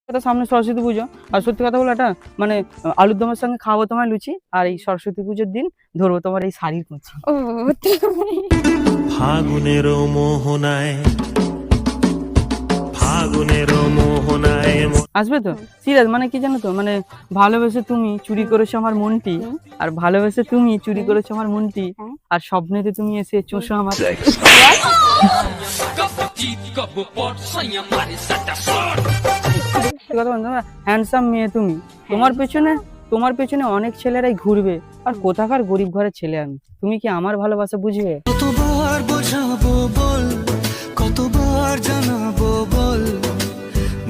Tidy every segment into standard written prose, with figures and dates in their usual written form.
কথা সামনে সরস্বতী পুজো, আর সত্যি কথা বলো এটা মানে আলুর দমের সঙ্গে খাওয়াবো তোমার লুচি, আর এই সরস্বতী পুজোর দিন ধরবো তোমার এই শাড়ির কুচি। ও ফাগুনের মোহনায়, ফাগুনের মোহনায় আসবে তো সিরিয়াস, মানে কি জানো তো, মানে ভালোবেসে তুমি চুরি করেছো আমার মনটি, আর ভালোবেসে তুমি চুরি করেছো আমার মনটি, আর স্বপ্নেতে তুমি এসে চোষো আমার। হ্যান্ডসাম মেয়ে তুমি, তোমার পেছনে অনেক ছেলেরাই ঘুরবে, আর কোথাকার গরিব ঘরের ছেলে আমি, তুমি কি আমার ভালোবাসা বুঝবে? কতবার বোঝাবো বল, কতবার জানাবো বল,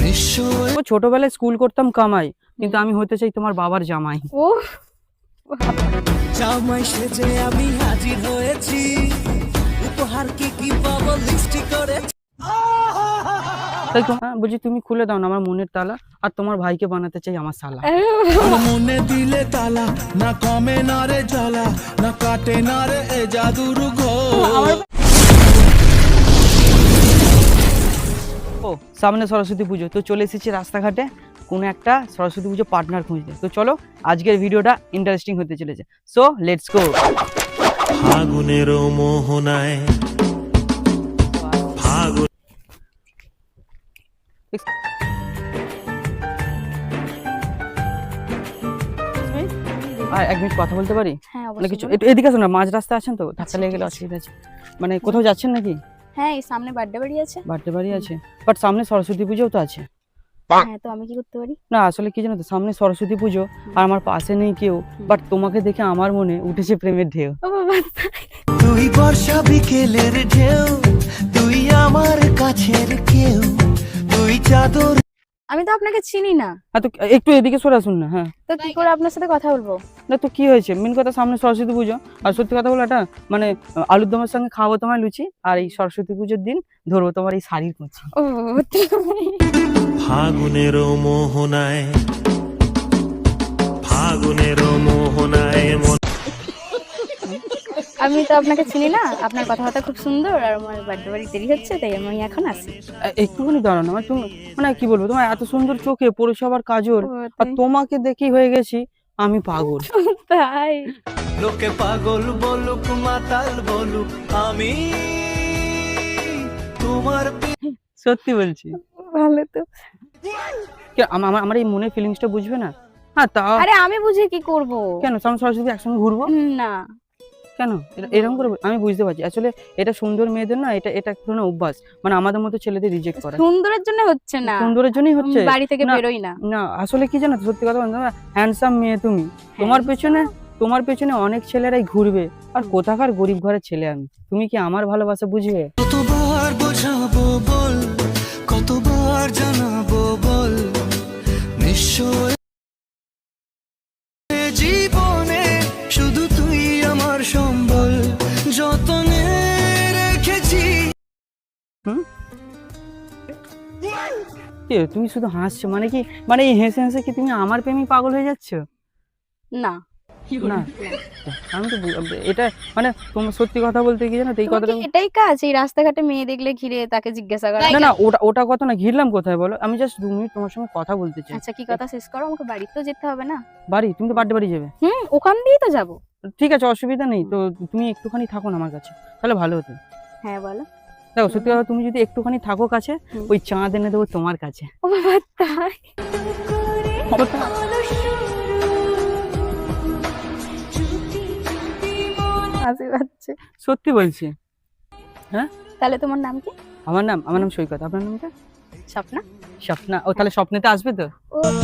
নিশ্চয় ও ছোটবেলায় স্কুল করতাম কামাই, কিন্তু আমি হতে চাই তোমার বাবার জামাই। ও জামাই সেজে আমি হাজির হয়েছি, উপহার কি কি পাবো লিস্টি করে। তাই তো বলছি, তুমি খুলে দাও না আমার মনের তালা, আর তোমার ভাইকে বানাতে চাই আমার শালা। মনে দিলে তালা, না কমে না রে জ্বালা, না কাটে না রে এ জাদুর ঘোর। ও সামনে সরস্বতী পুজো, তো চলে এসেছি রাস্তাঘাটে কোনো একটা সরস্বতী পুজো পার্টনার খুঁজতে। তো চলো আজকের ভিডিওটা ইন্টারেস্টিং হতে চলেছে, সো লেটস গো। ফাগুনের মোহনায়, ফাগুন আর এক মিনিট কথা বলতে পারি? হ্যাঁ মানে অবশ্যই কিছু বলুন। একটু এদিকে আসুন না, মাঝ রাস্তা আছেন তো, ধাক্কা আচ্ছা, লেগে ঠিক গেলে আছে। অসুবিধা আছে। মানে কোথাও যাচ্ছেন নাকি? হ্যাঁ এই সামনে বার্থডে বাড়ি আছে। বাড়িতে বাড়ি আছে, বাট সামনে সরস্বতী পুজোও তো আছে। হ্যাঁ তো আমি কি করতে পারি? না আসলে কি জানো তো, সামনে সরস্বতী পুজো আর আমার পাশে নেই কেউ, বাট তোমাকে দেখে আমার মনে উঠেছে প্রেমের ঢেউ। ও বাবা তুই বর্ষা বিকেলের ঢেউ, তুই আমার কাছের কেউ, তুই চাদর। আমি তো আপনাকে চিনি না, হ্যাঁ তো একটু এদিকে সরে আসুন না। হ্যাঁ তো কি করে আপনার সাথে কথা বলবো? না তো কি হয়েছে, মেন কথা সামনে সরস্বতী পুজো, আর সত্যি কথা বলো এটা মানে আলুর দমের সঙ্গে খাওয়াবো তোমার লুচি, আর এই সরস্বতী পুজোর দিন ধরবো তোমার এই শাড়ির কুচি। ও ফাগুনের মোহনায়, ফাগুনের মোহনায় আমি তো আপনাকে চিনি না, আপনার কথাবার্তা খুব সুন্দর, আর আমার বার্থডে বাড়ি দেরি হচ্ছে, তাই আমি এখন আসি। একটুখানি দাঁড়ানো, মানে তুমি মানে কি বলবো, তোমার এত সুন্দর চোখে পৌরসভার কাজল, ও, আর তাই? তোমাকে দেখেই হয়ে গেছি আমি পাগল। তাই লোকে পাগল বলুক মাতাল বলুক, আমি তোমার সত্যি বলছি, ভালো তো। আমার এই মনের ফিলিংসটা বুঝবে না? হ্যাঁ তা আরে আমি বুঝে কি করব? কেন সামনে সরস্বতী একসঙ্গে ঘুরবো না কেন? এরকম করে আমি বুঝতে পারছি, আসলে এটা সুন্দর মেয়েদের না, এটা এটা এক ধরনের অভ্যাস, মানে আমাদের মতো ছেলেদের রিজেক্ট করা। সুন্দরের জন্য হচ্ছে না, সুন্দরের জন্যই হচ্ছে বাড়ি থেকে না। বেরোই না। না আসলে কি জানো তো, সত্যি কথা বলতে, হ্যান্ডসাম মেয়ে তুমি, তোমার পেছনে অনেক ছেলেরাই ঘুরবে, আর কোথাকার গরিব ঘরের ছেলে আমি, তুমি কি আমার ভালোবাসা বুঝবে? কতবার বোঝাবো বল, কতবার জানাবো বল, নিশ্চয় জীবনে শুধু তুই আমার সম্বল, যতনে রেখেছি। কি তুমি শুধু হাসছো, মানে কি, মানে এই হেসে হেসে কি তুমি আমার প্রেমে পাগল হয়ে যাচ্ছ? না না আমি তো এটা মানে তোমার সত্যি কথা বলতে কি জানো তো, এই তোমার কথাটা কি এটাই কাজ, এই রাস্তাঘাটে মেয়ে দেখলে ঘিরে তাকে জিজ্ঞাসা করা? না না ওটা ওটা কথা না, ঘিরলাম কোথায় বলো, আমি জাস্ট 2 মিনিট তোমার সঙ্গে কথা বলতে চাই। আচ্ছা কি কথা শেষ করো, আমাকে বাড়ি তো যেতে হবে না? বাড়ি? তুমি তো বার্থডে বাড়ি যাবে। ওখান দিয়েই তো যাবো। ঠিক আছে অসুবিধা নেই, তো তুমি একটুখানি থাকো না আমার কাছে, তাহলে ভালো হতো। হ্যাঁ বলো। দেখো সত্যি কথা, তুমি যদি একটুখানি থাকো কাছে, ওই চাঁদ এনে দেবো তোমার কাছে। ও বাবা তাই? হাসি পাচ্ছে। সত্যি বলছি। হ্যাঁ তাহলে তোমার নাম কি? আমার নাম সৈকত, আপনার নামটা? স্বপ্না। স্বপ্না। ও তাহলে স্বপ্নেতে আসবে তো?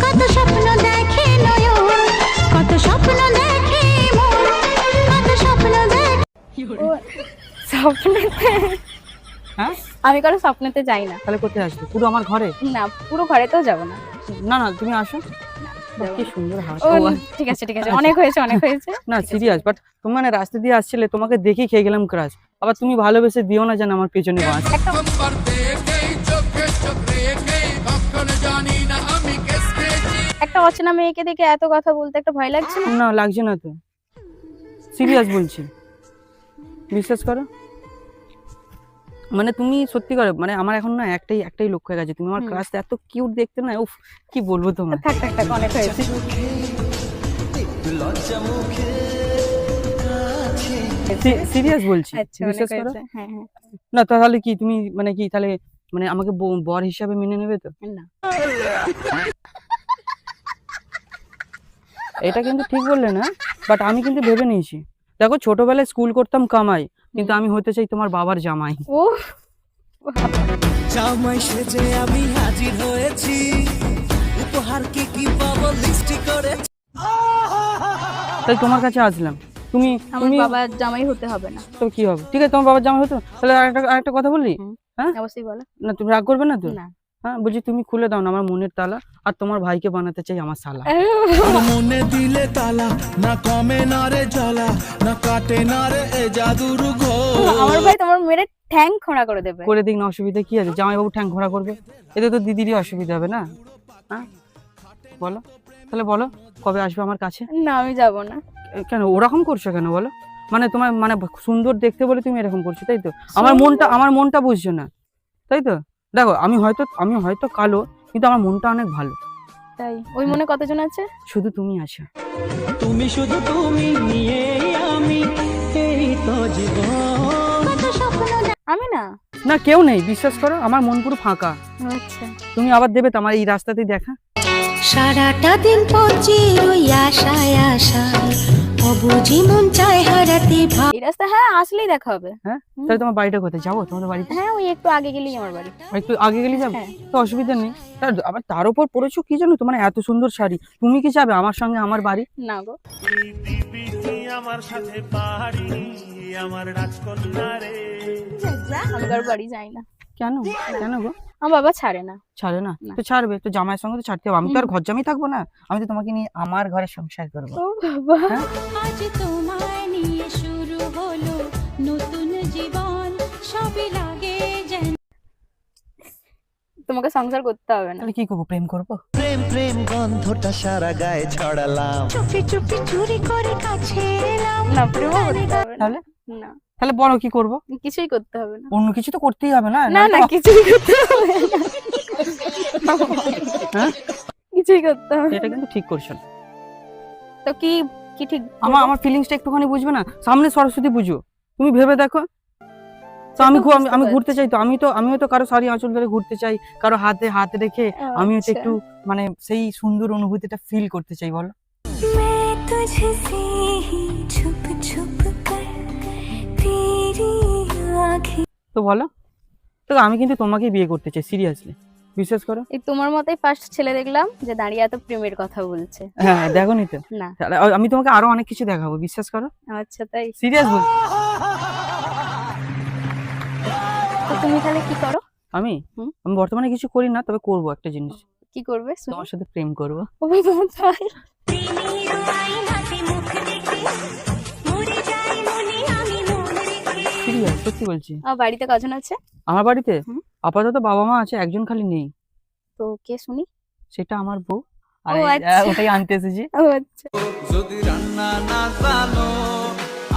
কত স্বপ্ন দেখে নয়ন, কত স্বপ্ন দেখে মন, কত স্বপ্ন দেখে। ও স্বপ্নেতে? হ্যাঁ আমি কারো স্বপ্নেতে যাই না। তাহলে কোথায় আসবে? পুরো আমার ঘরে? না পুরো ঘরে তো যাবো না। না না তুমি আসো। বাহ, কি সুন্দর হাসি। ও ও, ঠিক আছে ঠিক আছে, অনেক হয়েছে অনেক হয়েছে। না সিরিয়াস, বাট তুমি মানে রাস্তা দিয়ে আসছিলে, তোমাকে দেখেই খেয়ে গেলাম ক্রাশ। আবার তুমি ভালোবেসে দিও না যেন আমার পেছনে বাঁশ। একটা অচেনা মেয়েকে দেখে এত কথা বলতে একটা ভয় লাগছে না? না লাগছে না তো, সিরিয়াস বলছি, বিশ্বাস করো। মানে তুমি সত্যি করে মানে আমার এখন না একটাই লক্ষ্য হয়ে গেছে, তুমি আমার ক্রাশ, এত কিউট দেখতে না, উফ কি বলবো তোমার। থাক থাক থাক, অনেক হয়েছে। সিরিয়াস বলছি, আচ্ছা, অনেক বিশ্বাস করো। হয়েছে। হ্যাঁ হ্যাঁ। না তাহলে কি তুমি মানে কি তাহলে মানে আমাকে বর হিসাবে মেনে নেবে তো? না, এটা কিন্তু ঠিক বললে না, বাট আমি কিন্তু ভেবে নিয়েছি। দেখো ছোটবেলায় স্কুল করতাম কামাই, কিন্তু আমি হতে চাই তোমার বাবার জামাই। ও জামাই সেজে আমি হাজির হয়েছি, উপহার কি কি পাবো লিস্টি করে। তাই তোমার কাছে আসলাম। তুমি আমার তুমি বাবা জামাই হতে হবে না। তো কি হবে, ঠিক আছে তোমার বাবার জামাই হতো, তাহলে আরেকটা কথা বললি। হ্যাঁ অবশ্যই বলো। না তুমি রাগ করবে না তো? না। হ্যাঁ বলছি তুমি খুলে দাও না আমার মনের তালা, আর তোমার ভাইকে বানাতে চাই আমার শালা। মনে দিলে তালা, না কমে না রে জ্বালা, না কাটে না রে এ জাদুর ঘোর। আমার ভাই তোমার মেরে ঠ্যাং খোঁড়া করে দেবে। করে দিক না, অসুবিধা কি আছে, জামাইবাবু ঠ্যাং ঘোরা করবে, এতে তো দিদিরই অসুবিধা হবে না। হ্যাঁ বলো তাহলে, বলো কবে আসবে আমার কাছে? না, আমি যাব না। কেন ওরকম করছো কেন বলো? মানে তোমার মানে সুন্দর দেখতে বলে তুমি এরকম করছো, তাই তো? আমার মনটা বুঝছো না, তাই তো? দেখো আমি হয়তো কালো, কিন্তু আমার মনটা অনেক ভালো। তাই ওই মনে কতজন আছে? শুধু তুমি আছো। তুমি শুধু তুমি নিয়ে আমি, এই তো জীবন। কত স্বপ্ন আমি না। না কেউ নেই, বিশ্বাস করো আমার মন পুরো ফাঁকা। আচ্ছা, তুমি আবার দেবে তো আমার এই রাস্তাতেই দেখা। সারাটা দিন পচি ওই আশায় আশায়, অবুঝি মন চায় হারাতে ভাব। এই রাস্তা হ্যাঁ আসলেই দেখা হবে। হ্যাঁ তাহলে তোমার বাড়িটা কোথায়, যাবো তোমাদের বাড়িতে? হ্যাঁ, ওই একটু আগে গেলেই আমার বাড়ি। একটু আগে গেলে যাবে, হ্যাঁ। তো অসুবিধা নেই। আবার তার উপর পড়েছো কি জানো তো, মানে এত সুন্দর শাড়ি, তুমি কি যাবে আমার সঙ্গে আমার বাড়ি? না গো, আমার সাথে পাহাড়ি আমার রাজকন্যা রে। আমি আর বাড়ি যাই না। কেন কেন গো? আমার বাবা ছাড়ে না। ছাড়ে না? না। তো ছাড়বে তো, জামাইয়ের সঙ্গে তো ছাড়তে হবে। আমি তো আর ঘর জামাই থাকবো না, আমি তো তোমাকে নিয়ে আমার ঘরে সংসার করবো। ও বাবা, হ্যাঁ? আজ তোমায় নিয়ে শুরু হলো নতুন জীবন, সবই লাগে যেন। তোমাকে সংসার করতে হবে না। তাহলে কি করবো, প্রেম করবো? প্রেম প্রেম গন্ধটা সারা গায়ে ছড়ালাম। চুপি চুপি চুরি করে কাছে এলাম। না, প্রেমও করতে হবে না। তাহলে না, তাহলে বলো কি করবো? কিছুই করতে হবে না। অন্য কিছু তো করতেই হবে না? না না, কিছুই করতে হবে না। হ্যাঁ কিছুই করতে হবে না। এটা কিন্তু ঠিক করছো না। তো কি কি ঠিক? আমার ফিলিংসটা একটুখানি বুঝবে না? সামনে সরস্বতী পুজো, তুমি ভেবে দেখো তো। আমি ঘুরতে চাই তো, আমিও তো কারো শাড়ি আঁচল ধরে ঘুরতে চাই, কারো হাতে হাত রেখে আমিও তো আচ্ছা। একটু মানে সেই সুন্দর অনুভূতিটা ফিল করতে চাই, বলো। मैं तुझसे ही छुप छुप कर तेरी आँखें। তো বলো তো, আমি কিন্তু তোমাকেই বিয়ে করতে চাই, সিরিয়াসলি বিশ্বাস করো। এই তোমার মতোই ফার্স্ট ছেলে দেখলাম যে দাঁড়িয়ে এত প্রেমের কথা বলছে। হ্যাঁ দেখো নি তো, না। তাহলে আমি তোমাকে আরো অনেক কিছু দেখাবো, বিশ্বাস করো, আচ্ছা, তাই? সিরিয়াস বল। তো তুমি তাহলে কি করো? আমি হুম। আমি বর্তমানে কিছু করি না, তবে করব একটা জিনিস, কি করবে শুনি? তোমার সাথে প্রেম করব। ও বাবা, তাই? সিরিয়াস সত্যি বলছি। আমার বাড়িতে কজন আছে? আমার বাড়িতে হুম। আপাতত বাবা মা আছে, একজন খালি নেই, তো কে শুনি? সেটা আমার বউ। আর ও এই- আচ্ছা। ওটাই আনতে এসেছি। ও আচ্ছা। যদি রান্না না জানো,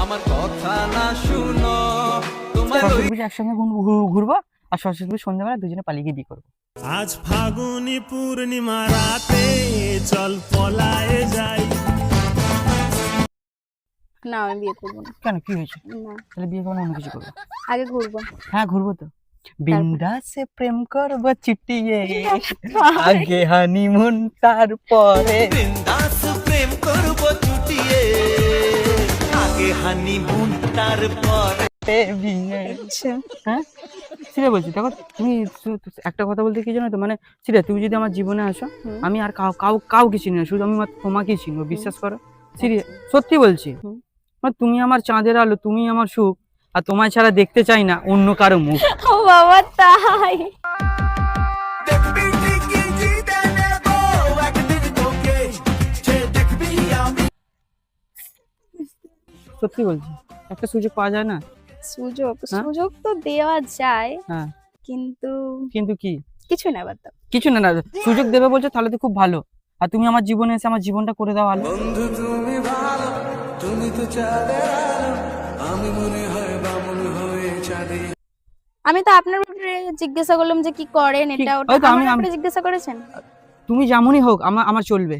আমার কথা না শুনো, তোমার সরস্বতী পুজো একসঙ্গে ঘুরবো, আর সরস্বতী পুজো সন্ধ্যাবেলা দুজনে পালিয়ে গিয়ে বিয়ে করবো। আজ ফাগুনি পূর্ণিমা রাতে চল পলায়ে যাই। না, আমি বিয়ে করবো না। কেন, কি হয়েছে? না, তাহলে বিয়ে করবো না, অন্য কিছু করবো? আগে ঘুরবো। হ্যাঁ ঘুরবো তো, বিন্দাসে প্রেম করবো চিটিয়ে, আগে হানিমুন তারপরে। বিন্দাস প্রেম করব ছুটিয়ে, আগে হানিমুন তারপরে বিয়ে। আচ্ছা। হ্যাঁ সিরিয়াস বলছি। দেখো তুমি একটা কথা বলতে কি জানো তো, মানে সিরিয়াস, তুমি যদি আমার জীবনে আসো, হুম। আমি আর কাউকে চিনি না, শুধু আমি মাত্র তোমাকেই চিনবো, বিশ্বাস করো, সিরিয়াস সত্যি বলছি। হুম। মানে তুমি আমার চাঁদের আলো, তুমি আমার সুখ, আর তোমায় ছাড়া দেখতে চাই না অন্য কারো মুখ। ও বাবা, তাই? দেখবি ঠিকই জিতে নেব একদিন তোকে, যে দেখবি আমি। সত্যি বলছি, একটা সুযোগ পাওয়া যায় না? সুযোগ হ্যাঁ? সুযোগ তো দেওয়া যায়, হ্যাঁ কিন্তু কিন্তু কি? কিছু না, বাদ দাও। কিছু না, সুযোগ দেবে বলছো, তাহলে তো খুব ভালো। আর তুমি আমার জীবনে এসে আমার জীবনটা করে দাও ভালো। বন্ধু তুমি ভালো, তুমি তো চাঁদের আলো, আমি মনে হয় বামন হয়ে চাঁদে। আমি তো আপনার ব্যাপারে জিজ্ঞাসা করলাম যে কি করেন ঠিক, এটা ওটা, হয়তো আমার আমি- ব্যাপারে জিজ্ঞাসা করেছেন। তুমি যেমনই হোক আমার চলবে,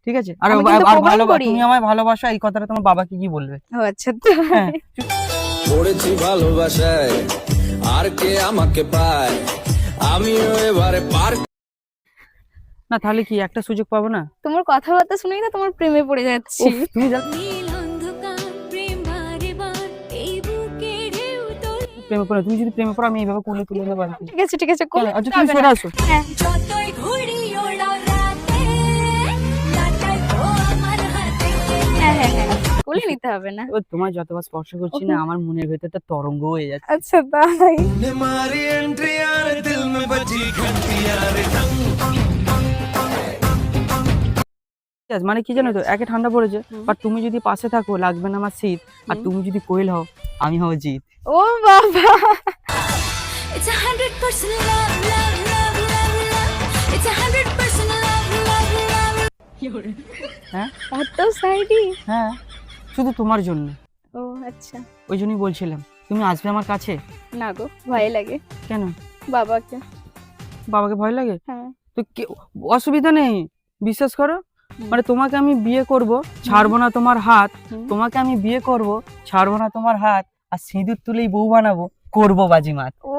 ঠিক আছে? আর আমি কিন্তু আর প্রমাণ করি। তুমি আমায় ভালোবাসো, এই কথাটা তোমার বাবাকে কি বলবে? ও আচ্ছা, তো হ্যাঁ পড়েছি ভালোবাসায়, আর কে আমাকে পায়, আমিও এবারে পার। না তাহলে কি একটা সুযোগ পাবো না? তোমার কথাবার্তা শুনেই না তোমার প্রেমে পড়ে যাচ্ছি। উফ, তুমি প্রেমে পড়ো, তুমি যদি প্রেমে পড়ো আমি এইভাবে কোলে তুলে নেবো আর কি। ঠিক আছে ঠিক আছে, কোলে আচ্ছা যেতে তুমি হবে সরে না। আসো। হ্যাঁ, হ্যাঁ হ্যাঁ হ্যাঁ, কোলে নিতে হবে না। ও তোমার যতবার স্পর্শ করছি না আমার মনের ভেতরটা তরঙ্গ হয়ে যাচ্ছে। আচ্ছা তাই? मारी एंट्री यार दिल में बजी घंटी यार ढंग। ঠিক আছে, মানে কি জানো তো, একে ঠান্ডা পড়েছে, বাট তুমি যদি পাশে থাকো লাগবে না আমার শীত, আর তুমি যদি কোয়েল হও আমি হব জিত। ও বাবা, It's 100% love, love, love, love, love. It's 100% love, love, love. হ্যাঁ এত সাইডি। হ্যাঁ, শুধু তোমার জন্য, ও আচ্ছা, ওই জন্যই বলছিলাম তুমি আসবে আমার কাছে। না গো ভয় লাগে কেন? বাবাকে। বাবাকে ভয় লাগে? হ্যাঁ, তো অসুবিধা নেই, বিশ্বাস করো, মানে তোমাকে আমি বিয়ে করব, ছাড়বো না তোমার হাত, তোমাকে আমি বিয়ে করব, ছাড়বো না তোমার হাত, আর সিঁদুর তুলেই বউ বানাবো, করবো বাজিমাত। ও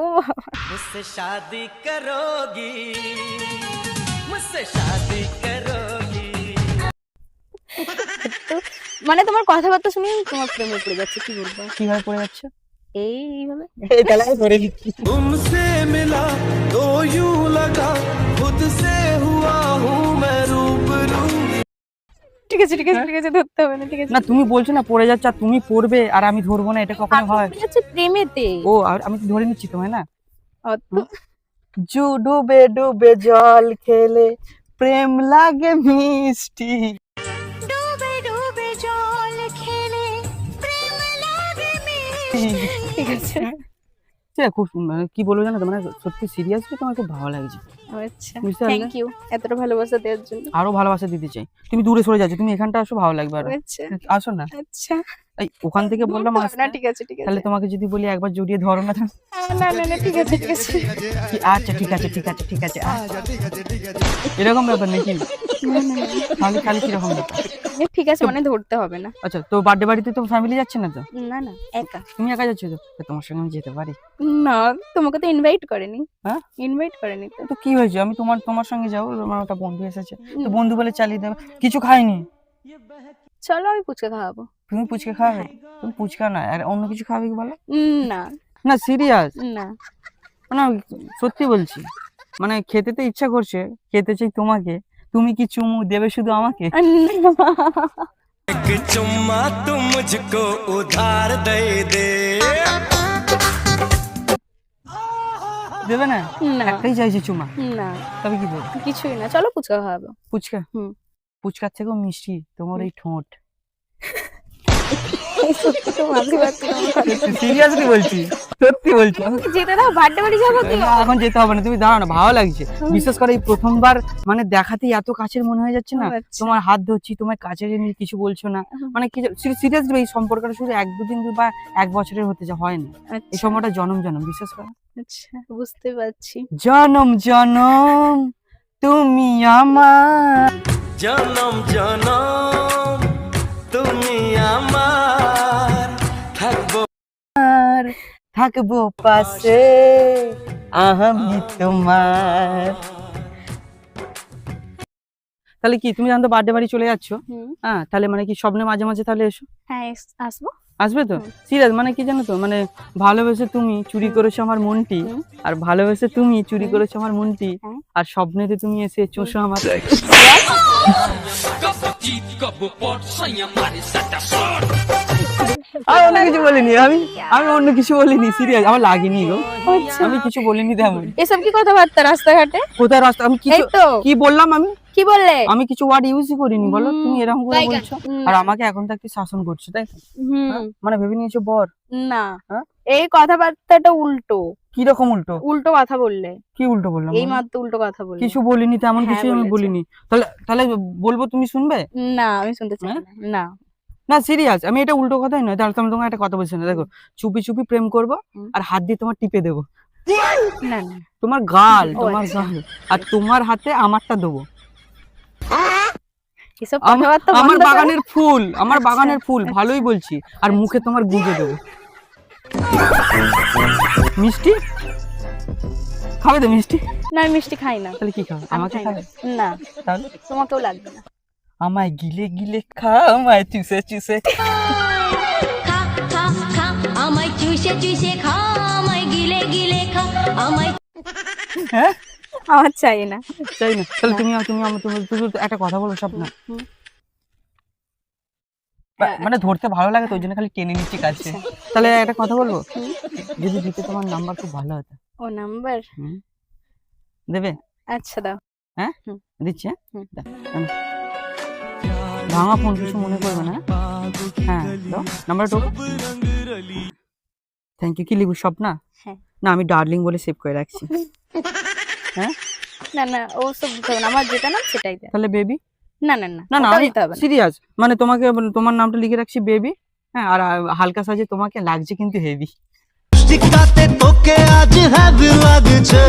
मुझसे शादी करोगी, मुझसे शादी करोगी। তো মানে তোমার কথাবার্তা শুনে তোমার প্রেমে পড়ে যাচ্ছে, কি বলবো? কিভাবে পড়ে যাচ্ছে? এইভাবে। तुमसे मिला तो यूं लगा खुद से हुआ हूँ मैं रूबरू। ঠিক আছে ঠিক আছে ঠিক আছে, ধরতে হবে না, ঠিক আছে। না তুমি বলছো না পড়ে যাচ্ছে, আর তুমি পড়বে আর আমি ধরবো না, এটা কখনো হয়? পড়ে যাচ্ছে প্রেমেতে। ও আর আমি তো ধরে নিচ্ছি তোমায় না। অত ডুবে ডুবে জল খেলে প্রেম লাগে মিষ্টি। ডুবে ডুবে জল খেলে প্রেম লাগে মিষ্টি। ঠিক আছে। খুব মানে কি বলবো জানো তো, মানে সত্যি সিরিয়াসলি তোমার খুব ভালো লাগছে। আচ্ছা, বুঝতে পারলে? থ্যাংক ইউ এতটা ভালোবাসা দেওয়ার জন্য। আরো ভালোবাসা দিতে চাই। তুমি দূরে সরে যাচ্ছ, তুমি এখানটা আসো, ভালো লাগবে আরো। আচ্ছা আসো না, আচ্ছা, এই ওখান থেকে বললাম ধরতে হবে আসতে। না, ঠিক আছে ঠিক আছে। তাহলে তোমাকে যদি বলি একবার জড়িয়ে ধরো না তাহলে? না না না, ঠিক আছে ঠিক আছে। আচ্ছা ঠিক আছে ঠিক আছে ঠিক আছে, এরকম ব্যাপার নাকি? তাহলে খালি কিরকম ব্যাপার? ঠিক আছে, মানে ধরতে হবে না। আচ্ছা তো বার্থডে বাড়িতে তো ফ্যামিলি যাচ্ছে না তো? না না, একা। তুমি একা যাচ্ছ তো? তো তোমার সঙ্গে আমি যেতে পারি? না, তোমাকে তো ইনভাইট করেনি। হ্যাঁ? ইনভাইট করেনি তো। তো কি হয়েছে, আমি তোমার সঙ্গে যাবো, আমার একটা বন্ধু এসেছে, তো বন্ধু বলে চালিয়ে দেবে। কিছু খাইনি। চলো আমি পুচকে খাওয়াবো। তুমি পুচকে খাবে? তুমি পুচকা না আর অন্য কিছু খাবে কি বলো? না না সিরিয়াস, না, না সত্যি বলছি, মানে খেতে তো ইচ্ছা করছে, খেতে চাই তোমাকে, তুমি কি চুমু দেবে শুধু আমাকে? एक चुम्मा तुम मुझको उधार दे दे। দেবে না? না একটাই চাইছি চুমা, না, তবে কি বলবো? কিছুই না, চলো পুচকা খাওয়াবো। ফুচকা? হুম। ফুচকার থেকেও মিষ্টি তোমার এই ঠোঁট। সত্যি তো মাঝে মাঝে আমার কথা। সিরিয়াসলি বলছি, সত্যি বলছি। যেতে দাও, বার্থডে বাড়ি যাবো তো। না, এখন যেতে হবে না, তুমি দাঁড়াও না, ভালো লাগছে। বিশেষ করে এই প্রথমবার মানে দেখাতেই এত কাছের মনে হয়ে যাচ্ছে না। আচ্ছা। তোমার হাত ধরছি, তোমার কাছে নিয়ে কিছু বলছো না, মানে কি সিরিয়াসলি এই সম্পর্কটা শুধু এক দুদিন বা এক বছরের হতে হয় না, এই আচ্ছা সময়টা জনম জনম, বিশ্বাস করো। আচ্ছা, বুঝতে পারছি। জনম জনম তুমি আমার, জনম জনম তুমি আমার, থাকবো আর থাকবো পাশে আমি তোমার। তাহলে কি তুমি জানতো বার্থডে বাড়ি চলে যাচ্ছ? হুম, হ্যাঁ, তাহলে মানে কি স্বপ্নে মাঝে মাঝে তাহলে এসো, হ্যাঁ আসবো। আসবে তো? হুম। সিরিয়াস, মানে কি জানো তো, মানে ভালোবেসে তুমি চুরি করেছো আমার মনটি, হুম। আর ভালোবেসে তুমি চুরি করেছো আমার মনটি, হ্যাঁ। আর স্বপ্নেতে তুমি এসে চোষো আমার। আর অন্য কিছু বলিনি আমি, আমি অন্য কিছু বলিনি, সিরিয়াস আমার লাগেনি গো, আচ্ছা, আমি কিছু বলিনি তেমন। এসব কি কথাবার্তা রাস্তাঘাটে? কোথায় রাস্তা, আমি এই কিছু তো, কি বললাম, কি বললে? আমি কিছু ওয়ার্ড ইউজই করিনি, বলো হুম, তুমি এরকম করে তাই কেন? বলছো, আর আমাকে এখন থাকতে শাসন করছো, তাই তো? হুম, হ্যাঁ? মানে ভেবে নিয়েছো বর? না, হ্যাঁ? এই কথাবার্তাটা উল্টো, কি রকম উল্টো? উল্টো কথা বললে। কি উল্টো বললাম? এই বলো? মাত্র উল্টো কথা বললে। কিছু বলিনি, তেমন হ্যাঁ, কিছুই আমি বলেছো। বলিনি। তাহলে তাহলে বলবো, তুমি শুনবে? না, আমি শুনতে চাই হ্যাঁ? না। না, না সিরিয়াস, আমি এটা উল্টো কথাই নয়, তাহলে তুমি তোমাকে একটা কথা বলছি না, দেখো চুপি চুপি প্রেম করব হুম। আর হাত দিয়ে তোমার টিপে দেবো, না না তোমার গাল, ও তোমার আচ্ছা। গাল, আর তোমার হাতে আমারটা দেবো। এসব কথাবার্তা আমার বন্ধ করো। বাগানের ফুল, আমার আচ্ছা, বাগানের ফুল, আচ্ছা। ভালোই বলছি, আর মুখে তোমার গুঁজে দেবো। মিষ্টি খাবে তো মিষ্টি? না আমি মিষ্টি খাই না। তাহলে কি খাবে? আমি আমাকে খাই না। খাবে? না তাহলে তোমাকেও লাগবে না। আমায় গিলে গিলে খা, আমায় চুষে চুষে খা। খা খা খা আমায় চুষে চুষে খা আমায় গিলে গিলে খা আমায় হ্যাঁ আমার চাই না। চাই না? তাহলে তুমি তুমি একটা কথা বলো সব না, হুম। মানে ধরতে ভালো লাগে তো ওই জন্য খালি টেনে নিচ্ছি কাছে। তাহলে একটা কথা বলবো, হুম। যদি দিতে তোমার নাম্বার খুব ভালো হতো। ও নাম্বার, দেবে? আচ্ছা দাও। হ্যাঁ হুম। দিচ্ছি। হ্যাঁ হুম। দাও, দাও। ভাঙা ফোন, কিছু মনে করবে না। হ্যাঁ দাও নাম্বার তো। Thank you. কি লিখবো স্বপ্না? হ্যাঁ। না আমি ডার্লিং বলে সেভ করে রাখছি। হ্যাঁ না না ও সব দিতে হবে না, আমার যেটা নাম সেটাই দেয়। তাহলে বেবি? না না না না না ওটা আমি দিতে হবে না। সিরিয়াস, মানে তোমাকে তোমার নামটা লিখে রাখছি বেবি। হ্যাঁ আর হালকা সাজে তোমাকে লাগছে কিন্তু হেভি। টিকাতে তোকে আজ হ্যাভি লাগছে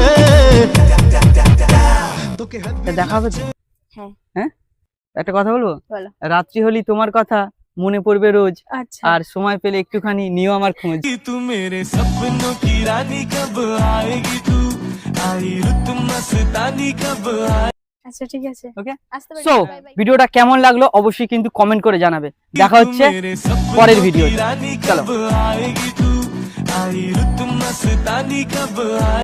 তোকে দেখা হবে তো? হ্যাঁ। হ্যাঁ একটা কথা বলবো, বলো। রাত্রি হলি তোমার কথা মনে পড়বে রোজ, আচ্ছা আর সময় পেলে একটুখানি নিও আমার খোঁজ। तू मेरे सपनों की रानी कब आएगी तू आई रुत मस्तानी कब আচ্ছা ঠিক আছে। ওকে আসতে পারি। So bye bye. ভিডিওটা কেমন লাগলো অবশ্যই কিন্তু কমেন্ট করে জানাবে। দেখা হচ্ছে পরের ভিডিও। চলো। आएगी तू आई रुत मस्तानी कब